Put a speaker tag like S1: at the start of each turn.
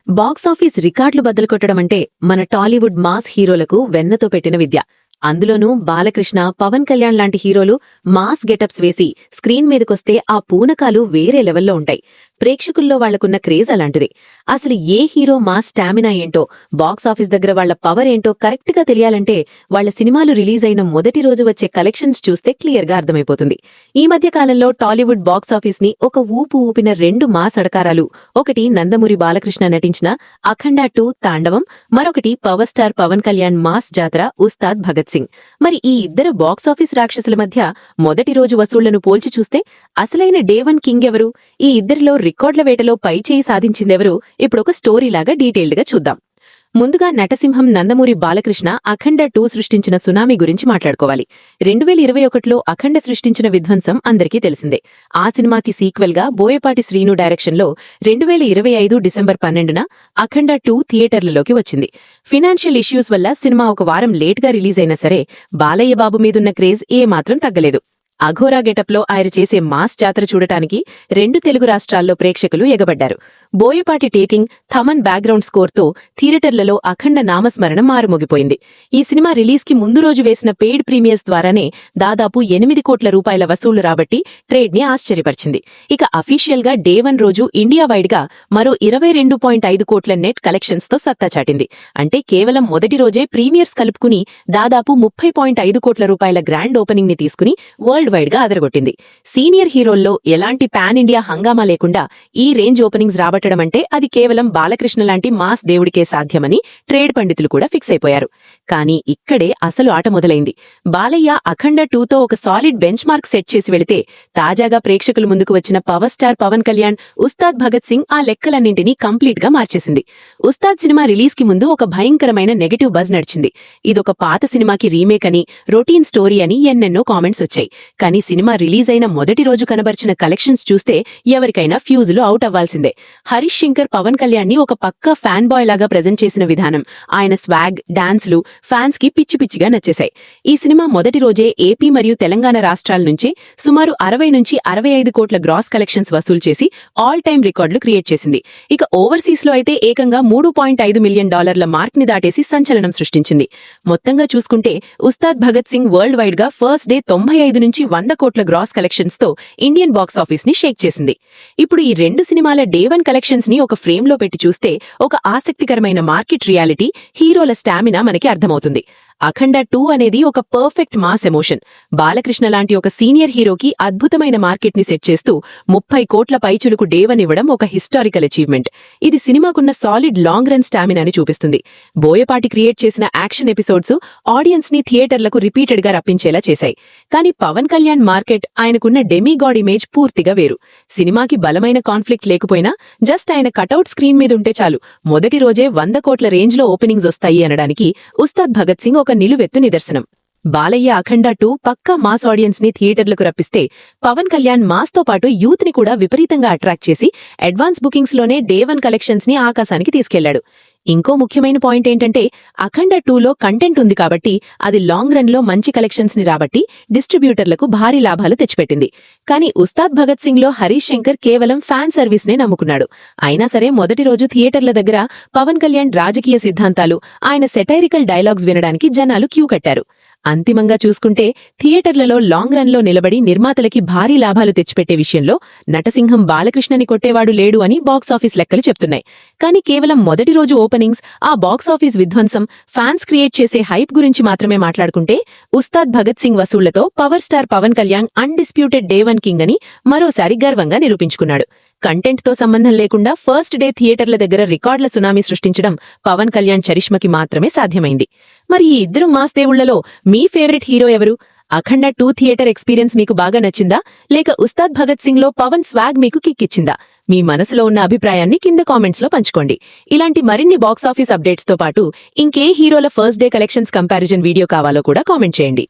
S1: Box office రికార్డులు బద్దలుకొట్టడమంటే మన Tollywood mass హీరోలకు వెన్నతో పెట్టిన విద్య. అందులోనూ బాలకృష్ణ, పవన్ కళ్యాణ్ లాంటి హీరోలు మాస్ గెటప్స్ వేసి స్క్రీన్ మీదకొస్తే ఆ పూనకాలు వేరే లెవెల్లో ఉంటాయి. ప్రేక్షకుల్లో వాళ్లకున్న క్రేజ్ అలాంటిది. అసలు ఏ హీరో మాస్ స్టామినా ఏంటో, బాక్సాఫీస్ దగ్గర వాళ్ల పవర్ ఏంటో కరెక్ట్ గా తెలియాలంటే వాళ్ల సినిమాలు రిలీజ్ అయిన మొదటి రోజు వచ్చే కలెక్షన్స్ చూస్తే క్లియర్ గా అర్థమైపోతుంది. ఈ మధ్య కాలంలో టాలీవుడ్ బాక్సాఫీస్ ని ఒక ఊపు ఊపిన రెండు మాస్ అడకారాలు. ఒకటి నందమూరి బాలకృష్ణ నటించిన అఖండ 2 తాండవం, మరొకటి power star Pawan Kalyan mass Jathara Ustaad Bhagat Singh. మరి ఈ ఇద్దరు బాక్సాఫీస్ రాక్షసుల మధ్య మొదటి రోజు వసూళ్లను పోల్చి చూస్తే అసలైన డే 1 కింగ్ ఎవరు? ఈ ఇద్దరిలో రికార్డుల వేటలో పైచేయి సాధించిందెవరు? ఇప్పుడొక స్టోరీలాగా డీటెయిల్డ్ గా చూద్దాం. ముందుగా నటసింహం నందమూరి బాలకృష్ణ అఖండ 2 సృష్టించిన సునామీ గురించి మాట్లాడుకోవాలి. 2021లో అఖండ సృష్టించిన విధ్వంసం అందరికీ తెలిసిందే. ఆ సినిమాకి సీక్వెల్ గా బోయపాటి శ్రీను డైరెక్షన్లో 2025 డిసెంబర్ 12న అఖండ 2 థియేటర్లలోకి వచ్చింది. ఫినాన్షియల్ ఇష్యూస్ వల్ల సినిమా ఒక వారం లేట్గా రిలీజ్ అయినా సరే బాలయ్య బాబు మీదున్న క్రేజ్ ఏమాత్రం తగ్గలేదు. అఘోరా గెటప్లో ఆయన చేసే మాస్ జాతర చూడటానికి 2 తెలుగు రాష్ట్రాల్లో ప్రేక్షకులు ఎగబడ్డారు. బోయపాటి టేకింగ్, థమన్ బ్యాక్గ్రౌండ్ స్కోర్తో థియేటర్లలో అఖండ నామస్మరణం మారుమోగిపోయింది. ఈ సినిమా రిలీజ్ కి ముందు రోజు వేసిన పెయిడ్ ప్రీమియర్స్ ద్వారానే దాదాపు 8 కోట్ల రూపాయల వసూళ్లు రాబట్టి ట్రేడ్ ని ఆశ్చర్యపరిచింది. ఇక అఫీషియల్ గా డే 1 రోజు ఇండియా వైడ్ గా మరో 22.5 కోట్ల నెట్ కలెక్షన్స్ తో సత్తా చాటింది. అంటే కేవలం మొదటి రోజే ప్రీమియర్స్ కలుపుకుని దాదాపు 30.5 కోట్ల రూపాయల గ్రాండ్ ఓపెనింగ్ ని తీసుకుని వరల్డ్ వైడ్ గా అదరగొట్టింది. సీనియర్ హీరోల్లో ఎలాంటి పాన్ ఇండియా హంగామా లేకుండా ఈ రేంజ్ ఓపెనింగ్స్ రాబట్టడమంటే అది కేవలం బాలకృష్ణ లాంటి మాస్ దేవుడికే సాధ్యమని ట్రేడ్ పండితులు కూడా ఫిక్స్ అయిపోయారు. కానీ ఇక్కడే అసలు ఆట మొదలైంది. బాలయ్య అఖండ 2తో ఒక సాలిడ్ బెంచ్ మార్క్ సెట్ చేసి వెళితే తాజాగా ప్రేక్షకుల ముందుకు వచ్చిన పవర్ స్టార్ పవన్ కళ్యాణ్ ఉస్తాద్ భగత్ సింగ్ ఆ లెక్కలన్నింటినీ కంప్లీట్ గా మార్చేసింది. ఉస్తాద్ సినిమా రిలీజ్ కి ముందు ఒక భయంకరమైన నెగటివ్ బజ్ నడిచింది. ఇదొక పాత సినిమాకి రీమేక్ అని, రొటీన్ స్టోరీ అని ఎన్నెన్నో కామెంట్స్ వచ్చాయి. కానీ సినిమా రిలీజ్ అయిన మొదటి రోజు కనబర్చిన కలెక్షన్స్ చూస్తే ఎవరికైనా ఫ్యూజులు అవుట్ అవ్వాల్సిందే. హరీష్ శంకర్ పవన్ కళ్యాణ్ ని ఒక పక్కా ఫ్యాన్ బాయ్ లాగా ప్రెజెంట్ చేసిన విధానం, ఆయన స్వాగ్, డాన్స్లు ఫ్యాన్స్ కి పిచ్చి పిచ్చిగా నచ్చేశాయి. ఈ సినిమా మొదటి రోజే ఏపీ మరియు తెలంగాణ రాష్ట్రాల నుంచి సుమారు 60 నుంచి 65 కోట్ల గ్రాస్ కలెక్షన్స్ వసూలు చేసి ఆల్ టైమ్ రికార్డులు క్రియేట్ చేసింది. ఇక ఓవర్సీస్ లో అయితే ఏకంగా $3.5 మిలియన్ మార్క్ ని దాటేసి సంచలనం సృష్టించింది. మొత్తంగా చూసుకుంటే ఉస్తాద్ భగత్ సింగ్ వరల్డ్ వైడ్ గా ఫస్ట్ డే 95 నుంచి 100 కోట్ల గ్రాస్ కలెక్షన్స్ తో ఇండియన్ బాక్సాఫీస్ ని షేక్ చేసింది. ఇప్పుడు ఈ రెండు సినిమాల డే 1 కలెక్షన్స్ ని ఒక ఫ్రేమ్ లో పెట్టి చూస్తే ఒక ఆసక్తికరమైన మార్కెట్ రియాలిటీ, హీరోల స్టామినా మనకి అర్థమవుతుంది. అఖండ 2 అనేది ఒక పర్ఫెక్ట్ మాస్ ఎమోషన్. బాలకృష్ణ లాంటి ఒక సీనియర్ హీరోకి అద్భుతమైన మార్కెట్ ని సెట్ చేస్తూ 30 కోట్ల పైచులకు డే 1 ఇవ్వడం ఒక హిస్టారికల్ అచీవ్మెంట్. ఇది సినిమాకున్న సాలిడ్ లాంగ్ రన్ స్టామినాని చూపిస్తుంది. బోయపాటి క్రియేట్ చేసిన యాక్షన్ ఎపిసోడ్స్ ఆడియన్స్ ని థియేటర్లకు రిపీటెడ్ గా రప్పించేలా చేశాయి. కానీ పవన్ కళ్యాణ్ మార్కెట్, ఆయనకున్న డెమీగాడ్ ఇమేజ్ పూర్తిగా వేరు. సినిమాకి బలమైన కాన్ఫ్లిక్ట్ లేకపోయినా జస్ట్ ఆయన కటౌట్ స్క్రీన్ మీద ఉంటే చాలు మొదటి రోజే 100 కోట్ల రేంజ్ లో ఓపెనింగ్స్ వస్తాయి అనడానికి ఉస్తాద్ భగత్ సింగ్ ఒక నిలువెత్తు నిదర్శనం. బాలయ్య అఖండ 2 పక్కా మాస్ ఆడియన్స్ ని థియేటర్లకు రప్పిస్తే పవన్ కళ్యాణ్ మాస్ తో పాటు యూత్ ని కూడా విపరీతంగా అట్రాక్ట్ చేసి అడ్వాన్స్ బుకింగ్స్ లోనే డే 1 కలెక్షన్స్ ని ఆకాశానికి తీసుకెళ్లాడు. ఇంకో ముఖ్యమైన పాయింట్ ఏంటంటే అఖండ 2లో కంటెంట్ ఉంది కాబట్టి అది లాంగ్ రన్ లో మంచి కలెక్షన్స్ ని రాబట్టి డిస్ట్రిబ్యూటర్లకు భారీ లాభాలు తెచ్చిపెట్టింది. కానీ ఉస్తాద్ భగత్ సింగ్ లో హరీష్ శంకర్ కేవలం ఫ్యాన్ సర్వీస్ నే నమ్ముకున్నాడు. అయినా సరే మొదటి రోజు థియేటర్ల దగ్గర పవన్ కళ్యాణ్ రాజకీయ సిద్ధాంతాలు, ఆయన సెటైరికల్ డైలాగ్స్ వినడానికి జనాలు క్యూ కట్టారు. అంతిమంగా చూసుకుంటే థియేటర్లలో లాంగ్ రన్ లో నిలబడి నిర్మాతలకి భారీ లాభాలు తెచ్చిపెట్టే విషయంలో నటసింహం బాలకృష్ణని కొట్టేవాడు లేడు అని బాక్సాఫీస్ లెక్కలు చెప్తున్నాయి. కానీ కేవలం మొదటి రోజు ఓపెనింగ్స్, ఆ బాక్సాఫీస్ విధ్వంసం, ఫ్యాన్స్ క్రియేట్ చేసే హైప్ గురించి మాత్రమే మాట్లాడుకుంటే ఉస్తాద్ భగత్ సింగ్ వసూళ్లతో power star Pawan Kalyan undisputed day 1 king అని మరోసారి గర్వంగా నిరూపించుకున్నాడు. కంటెంట్ తో సంబంధం లేకుండా ఫస్ట్ డే థియేటర్ల దగ్గర రికార్డుల సునామీ సృష్టించడం పవన్ కళ్యాణ్ చరిష్మకి మాత్రమే సాధ్యమైంది. మరి ఈ ఇద్దరు మాస్ దేవుళ్లలో మీ ఫేవరెట్ హీరో ఎవరు? అఖండ 2 థియేటర్ ఎక్స్పీరియన్స్ మీకు బాగా నచ్చిందా, లేక ఉస్తాద్ భగత్ సింగ్ లో పవన్ స్వాగ్ మీకు కిక్కిచ్చిందా? మీ మనసులో ఉన్న అభిప్రాయాన్ని కింద కామెంట్స్ లో పంచుకోండి. ఇలాంటి మరిన్ని బాక్సాఫీస్ అప్డేట్స్ తో పాటు ఇంకే హీరోల first day collections comparison video కావాలో కూడా కామెంట్ చేయండి.